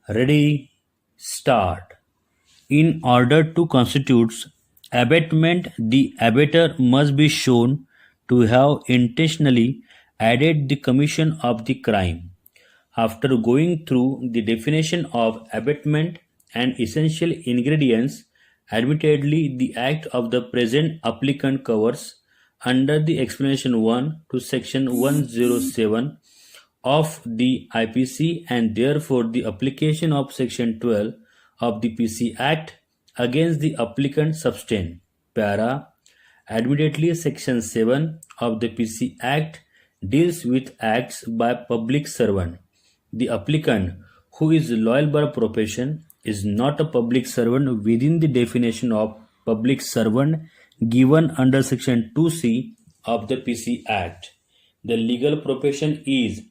Ready, start. In order to constitute abatement, the abater must be shown to have intentionally aided the commission of the crime. After going through the definition of abatement and essential ingredients, admittedly the act of the present applicant covers under the explanation 1 to section 107 of the IPC, and therefore the application of section 12 of the PC Act against the applicant substain. Para. Admittedly, section 7 of the PC Act deals with acts by public servant. The applicant, who is loyal by profession, is not a public servant within the definition of public servant given under section 2C of the PC Act. The legal profession is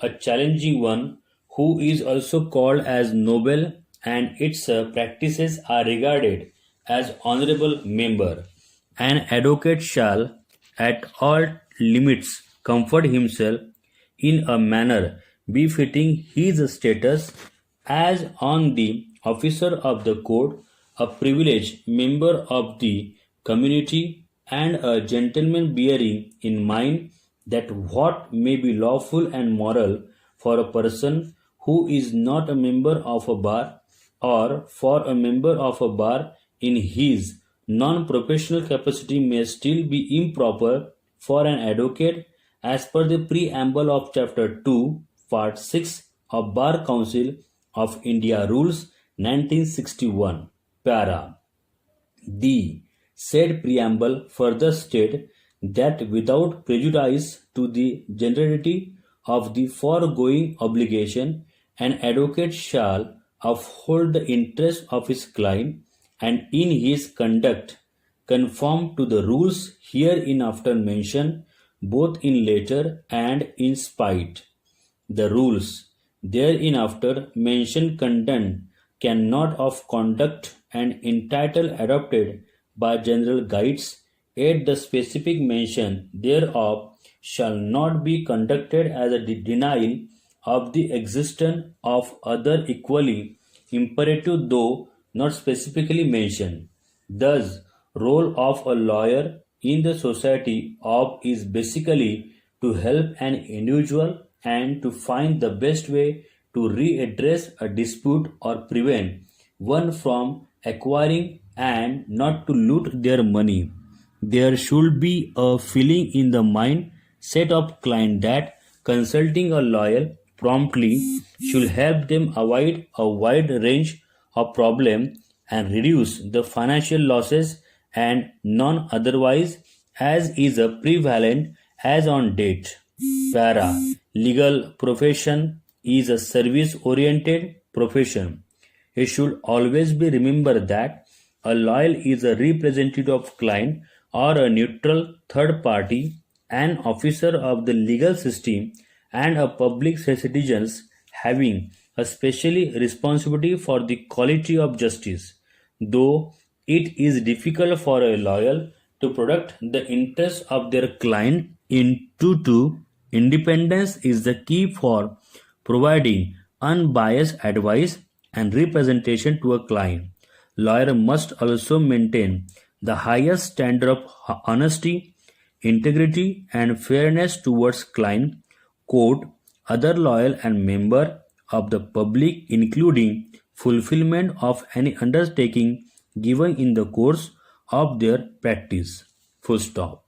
a challenging one who is also called as noble, and its practices are regarded as honorable member. An advocate shall at all limits comfort himself in a manner befitting his status as on the officer of the court, a privileged member of the community, and a gentleman, bearing in mind that what may be lawful and moral for a person who is not a member of a bar, or for a member of a bar in his non-professional capacity, may still be improper for an advocate as per the preamble of Chapter 2, Part 6 of Bar Council of India Rules 1961. Para. The said preamble further state that without prejudice to the generality of the foregoing obligation, an advocate shall uphold the interest of his client, and in his conduct conform to the rules hereinafter mentioned, both in letter and in spirit. The rules thereinafter mentioned contain cannot of conduct and entitle adopted by general guides, yet the specific mention thereof shall not be conducted as a denial of the existence of other equally imperative though not specifically mentioned. Thus, role of a lawyer in the society of is basically to help an individual and to find the best way to readdress a dispute or prevent one from acquiring and not to loot their money. There should be a feeling in the mind set of client that consulting a lawyer promptly should help them avoid a wide range of problems and reduce the financial losses and none otherwise, as is a prevalent as on date. Para. Legal profession is a service-oriented profession. It should always be remembered that a lawyer is a representative of client or a neutral third party, an officer of the legal system, and a public citizens having a special responsibility for the quality of justice. Though it is difficult for a lawyer to protect the interests of their client in two, independence is the key for providing unbiased advice and representation to a client. Lawyer must also maintain the highest standard of honesty, integrity, and fairness towards client, court, other loyal and member of the public, including fulfillment of any undertaking given in the course of their practice. Full stop.